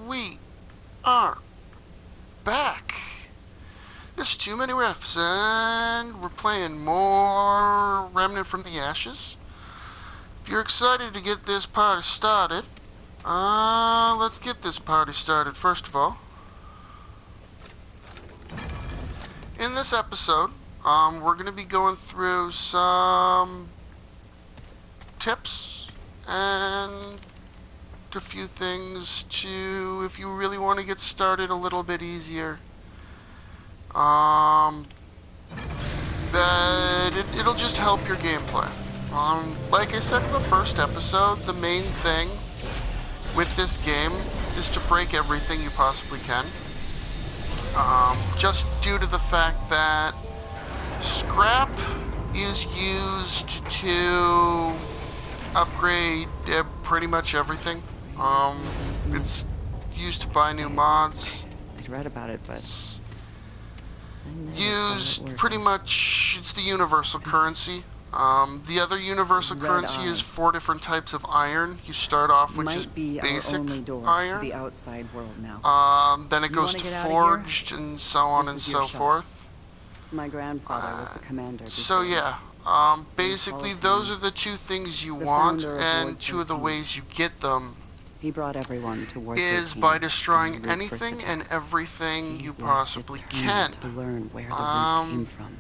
we are back. There's too many refs, and we're playing more Remnant from the Ashes. If you're excited to get this party started, let's get this party started first of all. In this episode, we're going to be going through some tips and a few things to, if you really want to get started a little bit easier. It'll just help your gameplay. Like I said in the first episode, the main thing with this game is to break everything you possibly can. Just due to the fact that scrap is used to upgrade pretty much everything. It's used to buy new mods. I read about it, but used pretty much, it's the universal currency. The other universal currency is 4 different types of iron. You start off with just basic iron. To the outside world now. Then it goes to forged and so on and so forth. My grandfather was the commander. So yeah, basically those are the two things you want, and two of the ways you get them he brought everyone to Ward is by destroying anything and everything you possibly can. To learn where the root came from.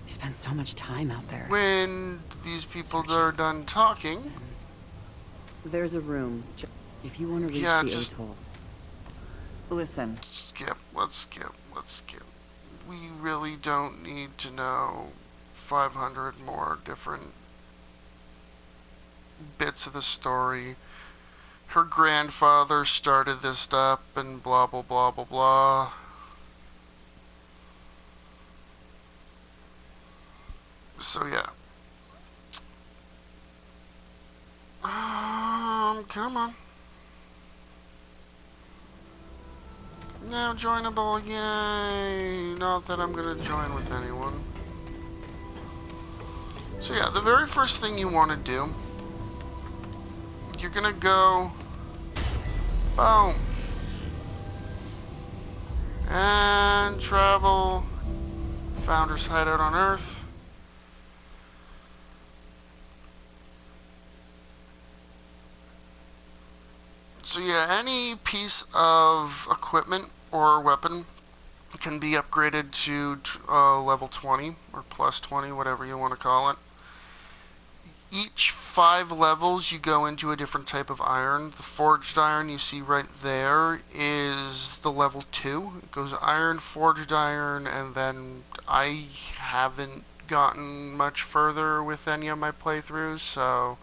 We spent so much time out there. When these people are done talking, there's a room. If you want to reach the atoll. Listen. Let's skip. We really don't need to know 500 more different bits of the story. Her grandfather started this up and blah blah blah blah blah. So yeah. Come on. Now joinable, yay! Not that I'm gonna join with anyone. So yeah, the very first thing you want to do, you're gonna go, boom, and travel Founder's Hideout on Earth. So yeah, any piece of equipment or weapon can be upgraded to level 20 or plus 20, whatever you want to call it. Each 5 levels you go into a different type of iron. The forged iron you see right there is the level 2. It goes iron, forged iron, and then I haven't gotten much further with any of my playthroughs, so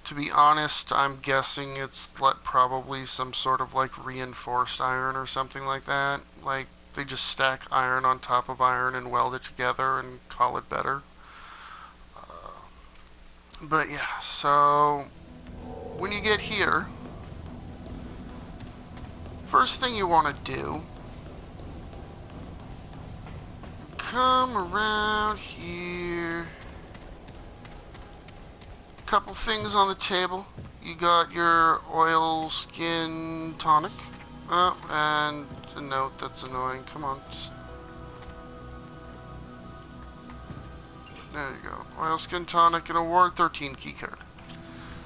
to be honest, I'm guessing it's probably some sort of like reinforced iron or something like that. Like they just stack iron on top of iron and weld it together and call it better. But yeah, so when you get here, first thing you want to do, come around here. Couple things on the table. You got your oil skin tonic. And a note that's annoying. Come on. There you go. Oil skin tonic and a Ward 13 keycard.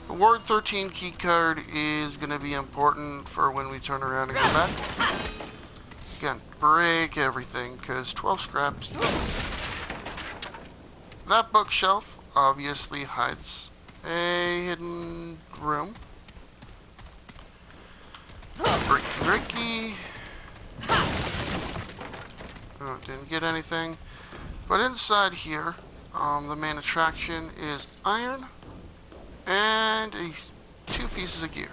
The Ward 13 keycard is going to be important for when we turn around and go back. Again, break everything, because 12 scraps. That bookshelf obviously hides a hidden room. Bricky. Oh, didn't get anything. But inside here, the main attraction is iron and 2 pieces of gear.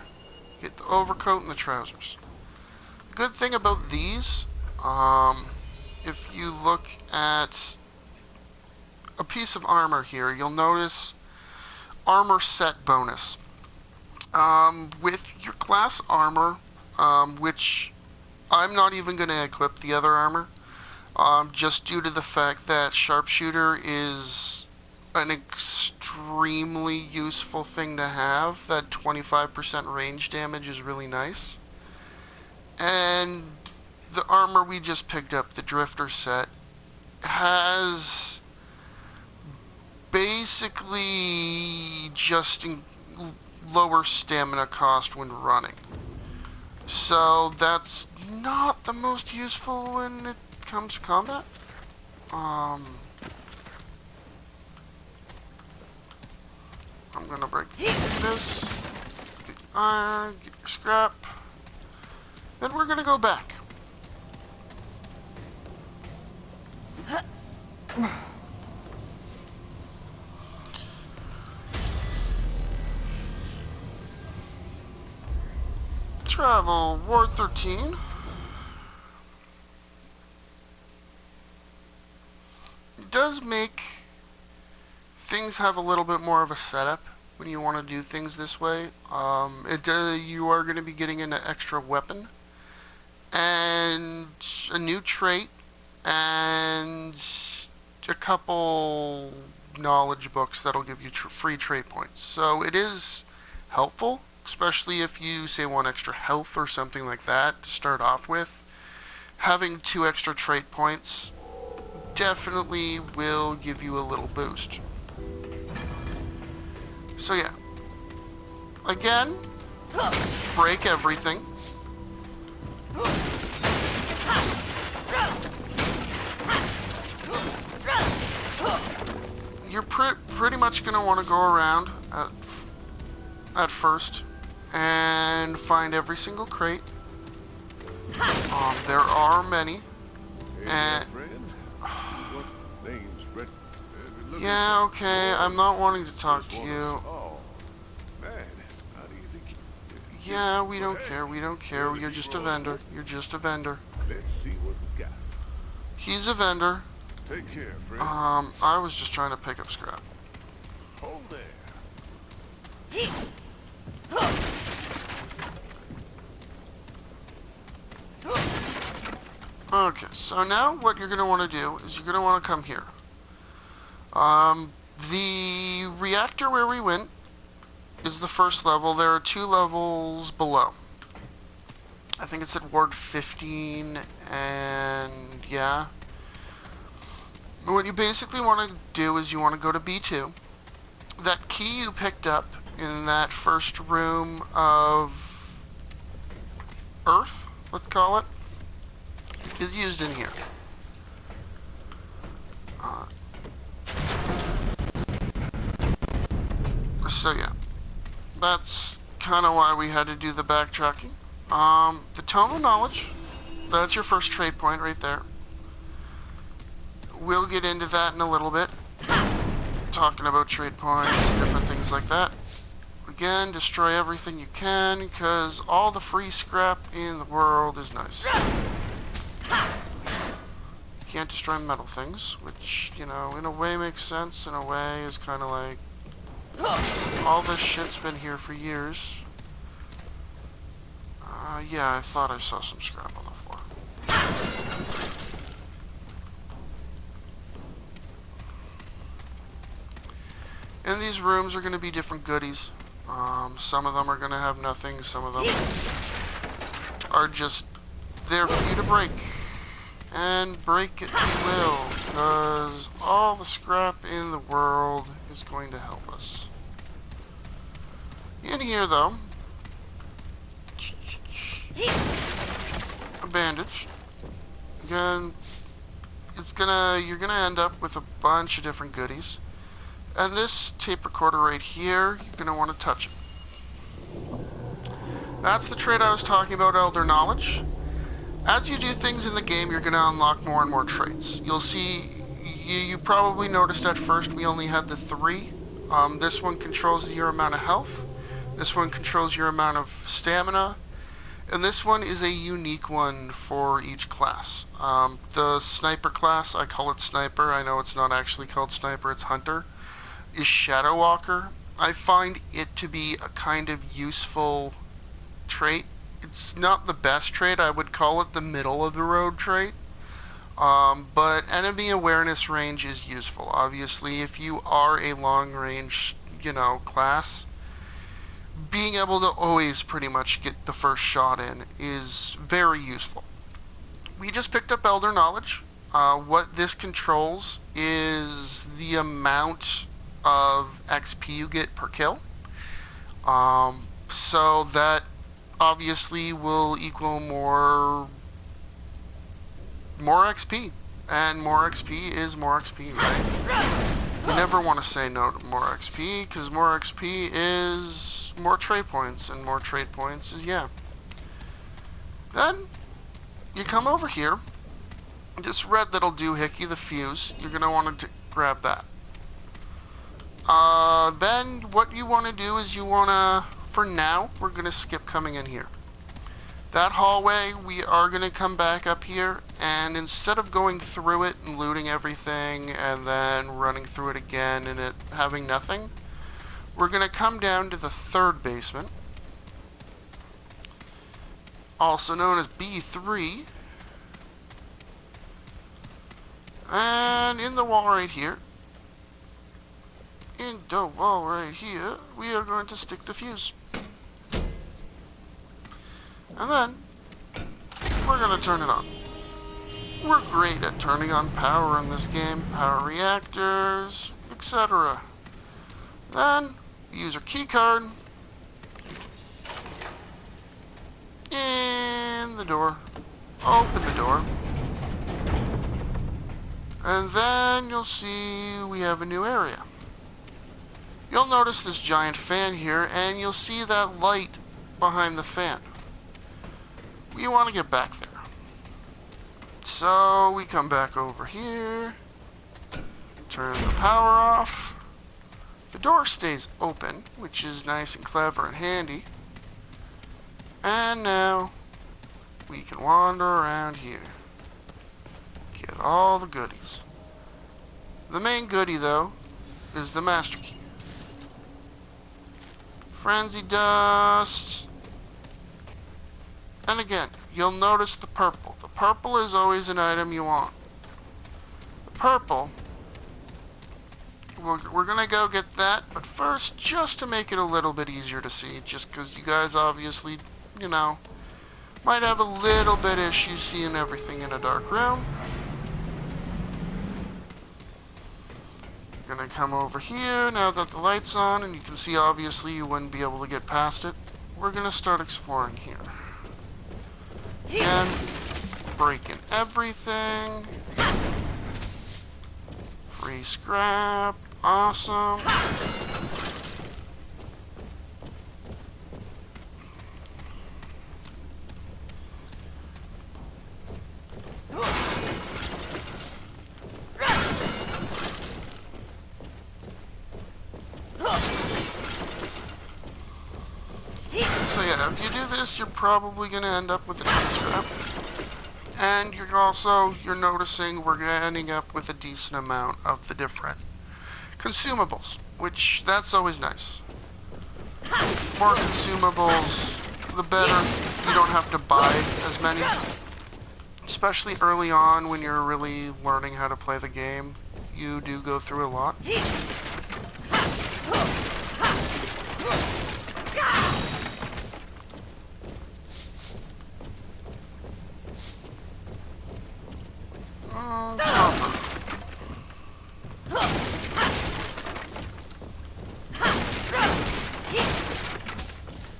You get the overcoat and the trousers. The good thing about these, if you look at a piece of armor here, you'll notice armor set bonus. With your class armor, which I'm not even going to equip the other armor, just due to the fact that sharpshooter is an extremely useful thing to have. That 25% range damage is really nice. And the armor we just picked up, the Drifter set, has basically just lower stamina cost when running. So that's not the most useful when it comes to combat. I'm gonna break this. Get iron, get your scrap. Then we're gonna go back. Travel, Ward 13. It does make things have a little bit more of a setup when you want to do things this way. You are going to be getting an extra weapon and a new trait and a couple knowledge books that'll give you free trait points. So it is helpful, especially if you say want extra health or something like that to start off with. Having 2 extra trait points definitely will give you a little boost. So yeah, again, break everything. You're pretty much going to want to go around at first and find every single crate. There are many. And yeah, okay, I'm not wanting to talk to you. Yeah, we don't care, we don't care. You're just a vendor. You're just a vendor. Let's see what we got. He's a vendor. Take care, friend. I was just trying to pick up scrap. Hold there. Okay, so now what you're going to want to do is you're going to want to come here. The reactor where we went is the first level. There are 2 levels below. I think it's at Ward 15, and yeah. What you basically want to do is you want to go to B2. That key you picked up in that first room of Earth, let's call it, is used in here. So yeah, that's kind of why we had to do the backtracking. The Tome of Knowledge, that's your first trade point right there. We'll get into that in a little bit, talking about trade points and different things like that. Again, destroy everything you can, because all the free scrap in the world is nice. You can't destroy metal things, which, you know, in a way makes sense, in a way is kind of like, all this shit's been here for years. Yeah, I thought I saw some scrap on the floor. And these rooms are going to be different goodies. Some of them are going to have nothing, some of them are just there for you to break. And break it you will, because all the scrap in the world is going to help us. In here, though, a bandage. Again, you're gonna end up with a bunch of different goodies. And this tape recorder right here, you're gonna want to touch it. That's the trait I was talking about, Elder Knowledge. As you do things in the game, you're gonna unlock more and more traits. You'll see, you probably noticed at first we only had the 3. This one controls your amount of health. This one controls your amount of stamina. And this one is a unique one for each class. The sniper class, I call it sniper. I know it's not actually called sniper, it's hunter, is Shadow Walker. I find it to be a kind of useful trait. It's not the best trait. I would call it the middle of the road trait. But enemy awareness range is useful. Obviously, if you are a long range, class, being able to always pretty much get the first shot in is very useful. We just picked up Elder Knowledge. What this controls is the amount of XP you get per kill. So that obviously will equal more XP. And more XP is more XP, right? You never want to say no to more XP, because more XP is more trade points, and more trade points is, yeah. Then, you come over here. This red that'll do Hickey, the fuse, you're going to want to grab that. Then, what you want to do is you want to, for now, we're going to skip coming in here. That hallway, we are going to come back up here, and instead of going through it and looting everything and then running through it again and it having nothing, we're going to come down to the third basement, also known as B3, and in the wall right here, we are going to stick the fuse. And then, we're going to turn it on. We're great at turning on power in this game, power reactors, etc. Then, use our key card. In the door. Open the door. And then you'll see we have a new area. You'll notice this giant fan here, and you'll see that light behind the fan. We want to get back there. So we come back over here, turn the power off. The door stays open, which is nice and clever and handy. And now we can wander around here. Get all the goodies. The main goodie, though, is the master key. Frenzy dust. And again, you'll notice the purple. The purple is always an item you want. The purple, we're going to go get that, but first, just to make it a little bit easier to see, just because you guys obviously, you know, might have a little bit issue seeing everything in a dark room. Gonna come over here now that the light's on, and you can see obviously you wouldn't be able to get past it. We're gonna start exploring here. And breaking everything. Free scrap. Awesome. So yeah, if you do this, you're probably going to end up with an free scrap. And you're noticing we're ending up with a decent amount of the different consumables, which that's always nice. More consumables, the better. You don't have to buy as many, especially early on when you're really learning how to play the game. You do go through a lot.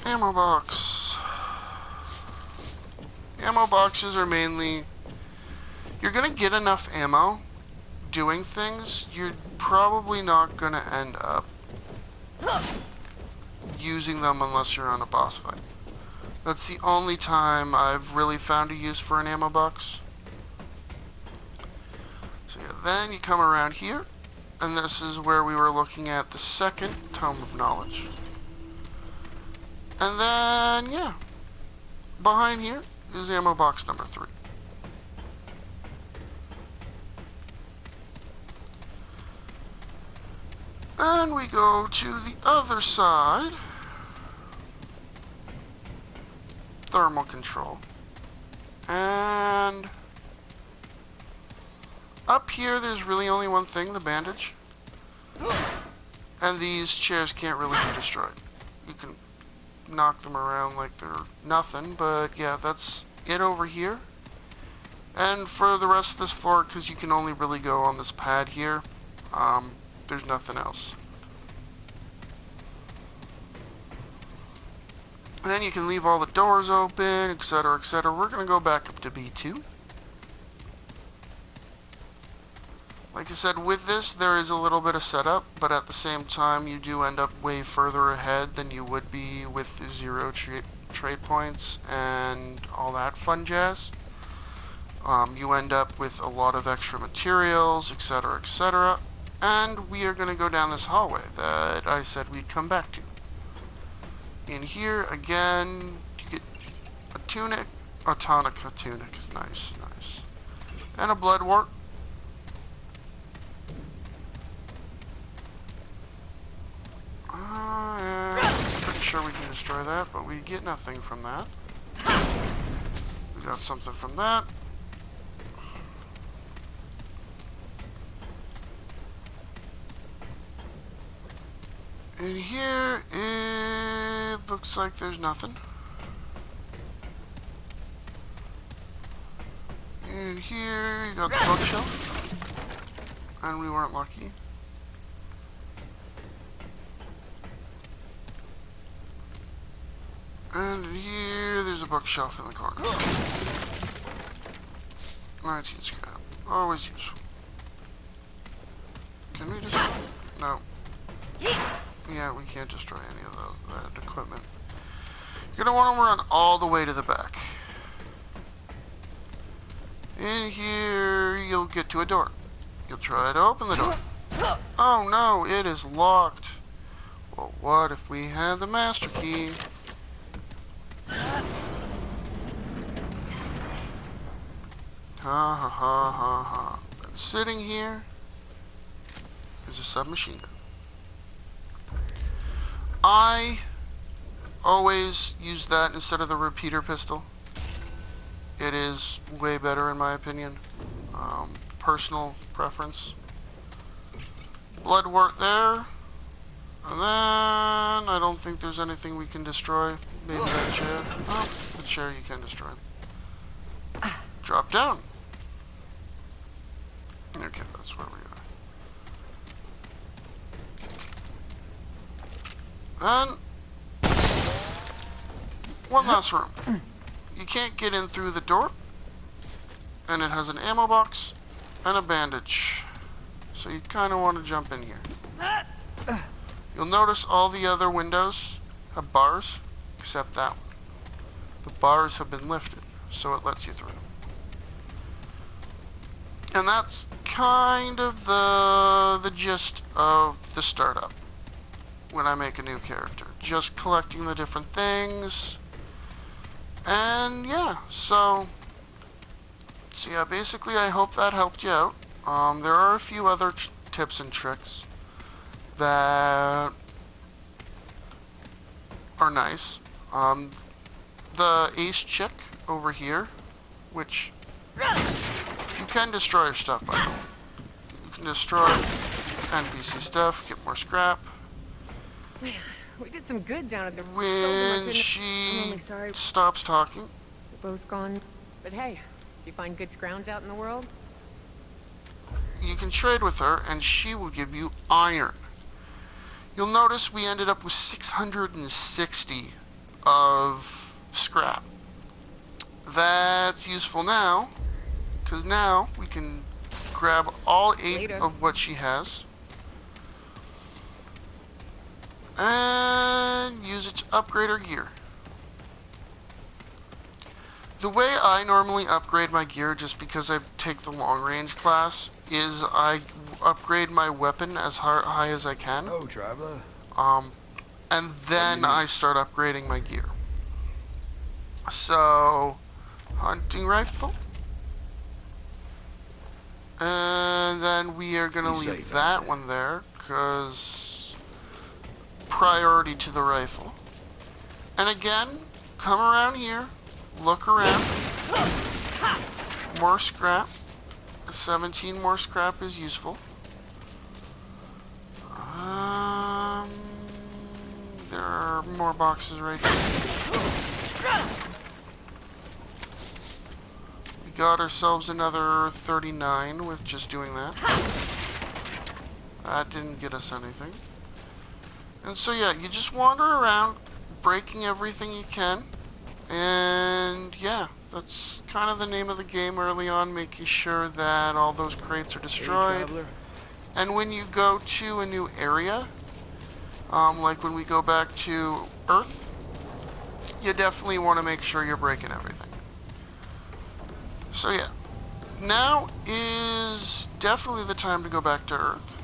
Ammo box. Ammo boxes are mainly, you're gonna get enough ammo doing things, you're probably not gonna end up using them unless you're on a boss fight. That's the only time I've really found a use for an ammo box. So yeah, then you come around here, and this is where we were looking at the second Tome of Knowledge. And then, yeah, behind here is ammo box number 3. Then we go to the other side. Thermal control. And up here, there's really only one thing, the bandage. And these chairs can't really be destroyed. You can knock them around like they're nothing, but yeah, that's it over here. And for the rest of this floor, because you can only really go on this pad here, there's nothing else. And then you can leave all the doors open, etc., etc. We're going to go back up to B2. Like I said, with this, there is a little bit of setup, but at the same time, you do end up way further ahead than you would be with 0 trade points and all that fun jazz. You end up with a lot of extra materials, etc., etc. And we are going to go down this hallway that I said we'd come back to. In here, again, you get a tunic, a tonica tunic, nice, nice. And a blood wart. I'm pretty sure we can destroy that, but we get nothing from that. We got something from that. In here, it looks like there's nothing. In here, you got the bookshelf. And we weren't lucky. And in here, there's a bookshelf in the corner. 19 scrap. Always useful. Can we destroy? No. Yeah, we can't destroy any of that equipment. You're going to want to run all the way to the back. In here, you'll get to a door. You'll try to open the door. Oh no, it is locked. Well, what if we had the master key? Ha ha ha ha ha. And sitting here is a submachine gun. I always use that instead of the repeater pistol. It is way better in my opinion. Personal preference. Blood wart there. And then I don't think there's anything we can destroy. Maybe that chair. Oh, the chair you can destroy. Drop down. Okay, that's where we are. And one last room. You can't get in through the door. And it has an ammo box and a bandage. So you kind of want to jump in here. You'll notice all the other windows have bars, except that one. The bars have been lifted, so it lets you through. And that's kind of the gist of the startup when I make a new character. Just collecting the different things. And yeah, so yeah, basically I hope that helped you out. There are a few other tips and tricks that are nice. The ace chick over here, which you can destroy your stuff by. You can destroy NPC stuff, get more scrap. Man, we did some good down at the... When she stops talking. We're both gone. But hey, if you find good scrounge out in the world... You can trade with her, and she will give you iron. You'll notice we ended up with 660 of scrap. That's useful now, because now we can grab all 8 of what she has and use it to upgrade her gear. The way I normally upgrade my gear, just because I take the long range class, is I upgrade my weapon as high as I can. Oh, traveler. And then I start upgrading my gear. So, hunting rifle. And then we are going to leave that one there, because priority to the rifle. And again, come around here, look around. More scrap. 17 more scrap is useful. There are more boxes right here. We got ourselves another 39 with just doing that. That didn't get us anything. And so yeah, you just wander around, breaking everything you can. And yeah, that's kind of the name of the game early on, making sure that all those crates are destroyed. Hey, and when you go to a new area, like when we go back to Earth, you definitely want to make sure you're breaking everything. So yeah, now is definitely the time to go back to Earth.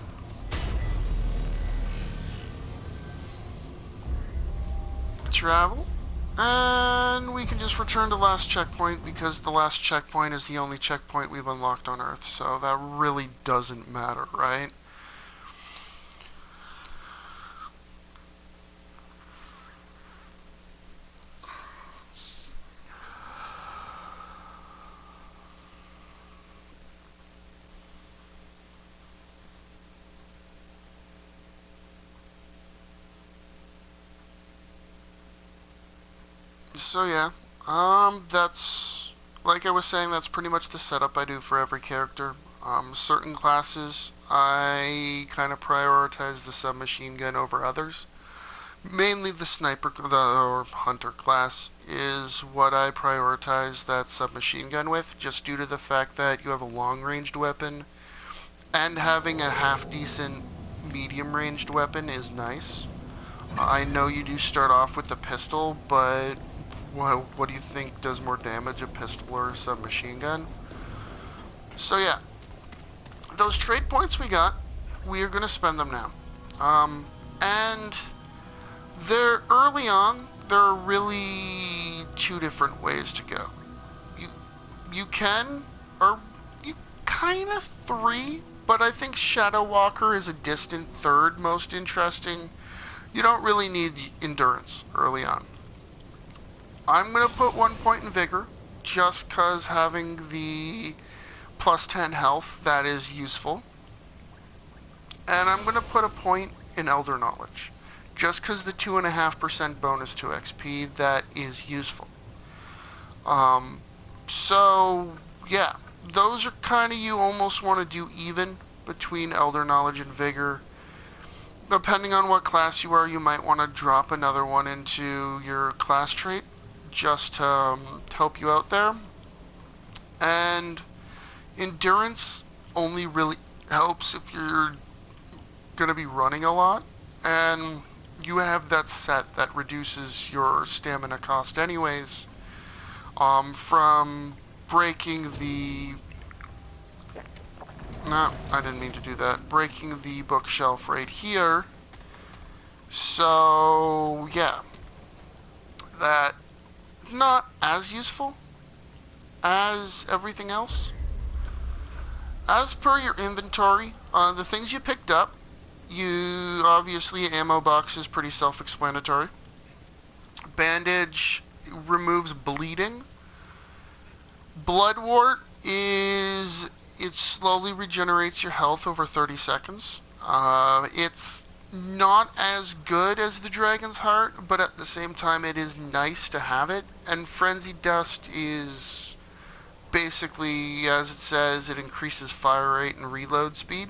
Travel. And we can just return to last checkpoint because the last checkpoint is the only checkpoint we've unlocked on Earth, so that really doesn't matter, right? So yeah, that's, like I was saying, that's pretty much the setup I do for every character. Certain classes, I kind of prioritize the submachine gun over others. Mainly the sniper, or hunter class is what I prioritize that submachine gun with, just due to the fact that you have a long-ranged weapon, and having a half-decent medium-ranged weapon is nice. I know you do start off with the pistol, but what do you think does more damage, a pistol or a submachine gun? So yeah, those trade points we got, we are going to spend them now. And they're early on, there are really two different ways to go. You can, or you kind of three, but I think Shadow Walker is a distant third most interesting. You don't really need endurance early on. I'm going to put 1 point in vigor, just because having the plus 10 health, that is useful. And I'm going to put a point in Elder Knowledge, just because the 2.5% bonus to XP, that is useful. So, yeah, those are kind of, you almost want to do even between Elder Knowledge and Vigor. Depending on what class you are, you might want to drop another one into your class trait, just to help you out there. And endurance only really helps if you're going to be running a lot, and you have that set that reduces your stamina cost anyways, from breaking the... No, I didn't mean to do that. Breaking the bookshelf right here. So, yeah. That, not as useful as everything else. As per your inventory, the things you picked up, you obviously, ammo box is pretty self-explanatory. Bandage removes bleeding. Bloodwort is, it slowly regenerates your health over 30 seconds. It's not as good as the Dragon's Heart, but at the same time it is nice to have it. And Frenzied Dust is basically, as it says, it increases fire rate and reload speed.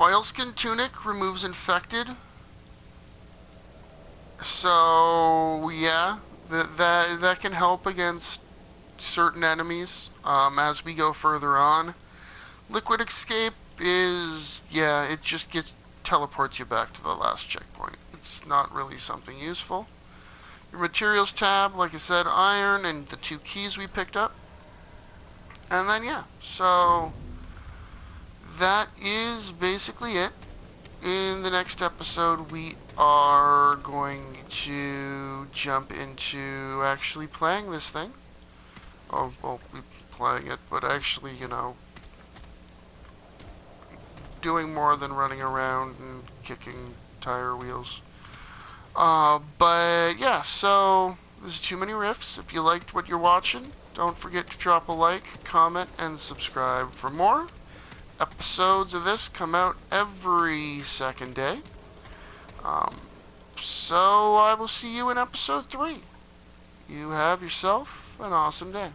Oilskin Tunic removes infected. So yeah, that can help against certain enemies as we go further on. Liquid Escape is, yeah, it just teleports you back to the last checkpoint. It's not really something useful. Your materials tab, like I said, iron and the 2 keys we picked up. And then yeah, so that is basically it. In the next episode, we are going to jump into actually playing this thing. Oh, well, we're playing it, but actually, you know, doing more than running around and kicking tire wheels. But yeah, so there's Too Many Riffs. If you liked what you're watching, don't forget to drop a like, comment, and subscribe for more. Episodes of this come out every second day. So I will see you in episode 3. You have yourself an awesome day.